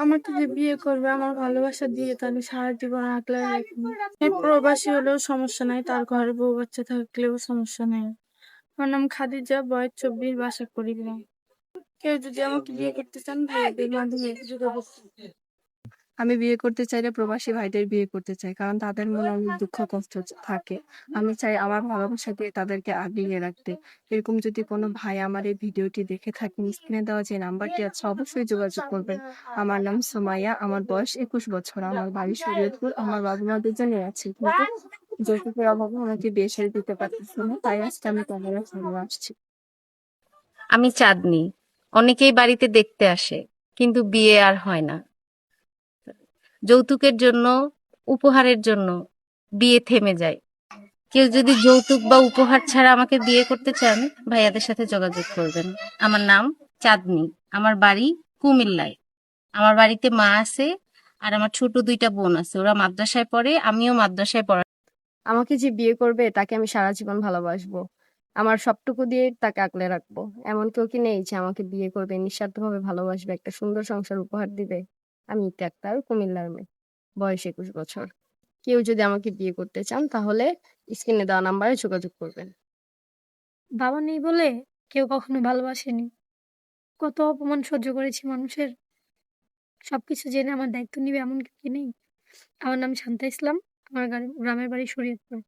আমাকে যে বিয়ে করবে আমার ভালোবাসা দিয়ে তাহলে সারা জীবন আগলে রাখবে। এই প্রবাসী হলেও সমস্যা নাই, তার ঘরে বউ বাচ্চা থাকলেও সমস্যা নেই। আমার নাম খাদিজা, বয়স 24, বাসা কুড়িগ্রাম। কেউ যদি আমাকে বিয়ে করতে চান ভাইয়াদের মাধ্যমে যোগাযোগ করবেন। আমি বিয়ে করতে চাইলে প্রবাসী ভাইদের বিয়ে করতে চাই, কারণ তাদের মনে অনেক দুঃখ কষ্ট থাকে। আমি চাই আমার ভালোবাসা দিয়ে তাদেরকে আগলিয়ে রাখতে। এরকম যদি কোনো ভাই আমার এই ভিডিওটি দেখে থাকেন, স্ক্রিনে দেওয়া যে নাম্বারটি আছে অবশ্যই যোগাযোগ করবেন। আমার নাম সুমাইয়া, আমার বয়স 21 বছর, আমার বাড়ি শরীয়তপুর। আমার বাবা মা দুজনে আছে, কিন্তু যৌতুকের অভাবে আমাকে বিয়ে শাদী দিতে পারতেছে না, তাই আজকে আমি ক্যামেরার সামনে আসছি। আমি চাঁদনি। অনেকেই বাড়িতে দেখতে আসে, কিন্তু বিয়ে আর হয় না। যৌতুকের জন্য, উপহারের জন্য বিয়ে থেমে যায়। কেউ যদি যৌতুক বা উপহার ছাড়া আমাকে বিয়ে করতে চান, ভাইয়াদের সাথে যোগাযোগ করবেন। আমার নাম চাঁদনি। আমার বাড়ি কুমিল্লায়। আমার বাড়িতে মা আছে, আর আমার ছোট 2টা বোন আছে। ওরা মাদ্রাসায় পড়ে, আমিও মাদ্রাসায় পড়া। আমাকে যে বিয়ে করবে তাকে আমি সারা জীবন ভালোবাসবো। আমার সবটুকু দিয়ে তাকে আগলে রাখবো। এমন কেউ কি নেই যে আমাকে বিয়ে করবে, নিঃস্বার্থভাবে ভালোবাসবে, একটা সুন্দর সংসার উপহার দিবে? আমি ইতি কুমিল্লার মেয়ে, বয়স 21 বছর। কেউ যদি আমাকে বিয়ে করতে চান তাহলে স্ক্রিনে দেওয়া নাম্বারে যোগাযোগ করবেন। বাবা নেই বলে কেউ কখনো ভালোবাসেনি। কত অপমান সহ্য করেছি মানুষের। সবকিছু জেনে আমার দায়িত্ব নিবে এমন কেউ কি নেই? আমার নাম শান্তা ইসলাম। আমার গ্রামের বাড়ি শরীয়তপুর।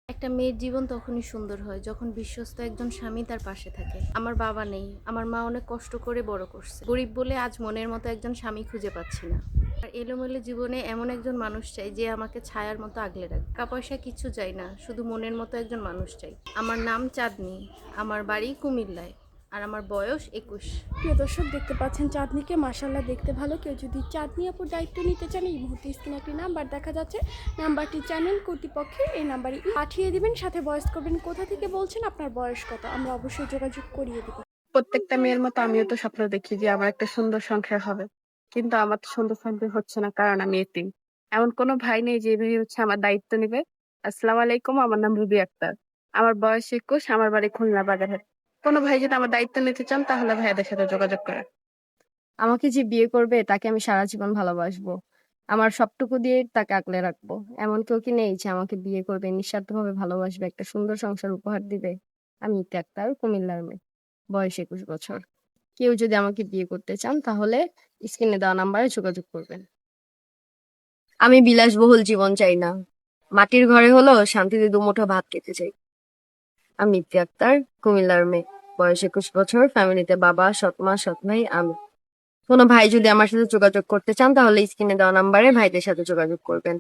একটা মেয়ের জীবন তখনই সুন্দর হয় যখন বিশ্বস্ত একজন স্বামী তার পাশে থাকে। আমার বাবা নেই, আমার মা অনেক কষ্ট করে বড় করছে। গরিব বলে আজ মনের মতো একজন স্বামী খুঁজে পাচ্ছি না। আর এলোমেলো জীবনে এমন একজন মানুষ চাই যে আমাকে ছায়ার মতো আগলে রাখবে। টাকা পয়সা কিছু চাই না, শুধু মনের মতো একজন মানুষ চাই। আমার নাম চাঁদনি, আমার বাড়ি কুমিল্লায়, আর আমার বয়স 21। প্রিয় দর্শক, দেখতে পাচ্ছেন চাঁদনিকে, মাশাআল্লাহ দেখতে ভালো। কেউ যদি চাঁদনি আপুর দায়িত্ব নিতে চান, এই মুহূর্তে স্ক্রিনে একটি নাম্বার দেখা যাচ্ছে। নাম্বারটি চ্যানেল কর্তৃপক্ষের, এই নাম্বারে পাঠিয়ে দিবেন, সাথে ভয়েস করবেন কোথা থেকে বলছেন, আপনার বয়স কত। আমরা অবশ্যই যোগাযোগ করিয়ে দেব। প্রত্যেকটা মেয়ের মতো আমিও তো স্বপ্ন দেখি যে আমার একটা সুন্দর সংসার হবে, কিন্তু আমার তো সুন্দর সংসার হচ্ছে না, কারণ আমি এতিম। এমন কোনো ভাই নেই যে ভাই হচ্ছে আমার দায়িত্ব নিবে। আসসালামু আলাইকুম, আমার নাম রুবি আক্তার, আমার বয়স 21, আমার বাড়ি খুলনা বাগেরহাট। কোনো ভাই যদি আমার দায়িত্ব নিতে চান তাহলে ভাইয়াদের সাথে যোগাযোগ করেন। আমাকে যে বিয়ে করবে তাকে আমি সারা জীবন ভালোবাসবো। আমার সবটুকু দিয়ে তাকে আগলে রাখবো। এমন কেউ কি নেই যে আমাকে বিয়ে করবে, নিঃস্বার্থভাবে ভালোবাসবে, একটা সুন্দর সংসার উপহার দিবে? আমি ইতি কুমিল্লার মেয়ে, বয়স 21 বছর। কেউ যদি আমাকে বিয়ে করতে চান তাহলে স্ক্রিনে দেওয়া নাম্বারে যোগাযোগ করবেন। আমি বিলাসবহুল জীবন চাই না, মাটির ঘরে হলো শান্তিতে দুমুঠো ভাত খেতে চাই। আমি ইতি কুমিল্লার মেয়ে, বয়স 21 বছর, ফ্যামিলিতে বাবা, সৎ মা, সৎ ভাই, আমি। কোনো ভাই যদি আমার সাথে যোগাযোগ করতে চান তাহলে স্ক্রিনে দেওয়া নাম্বারে ভাইদের সাথে যোগাযোগ করবেন।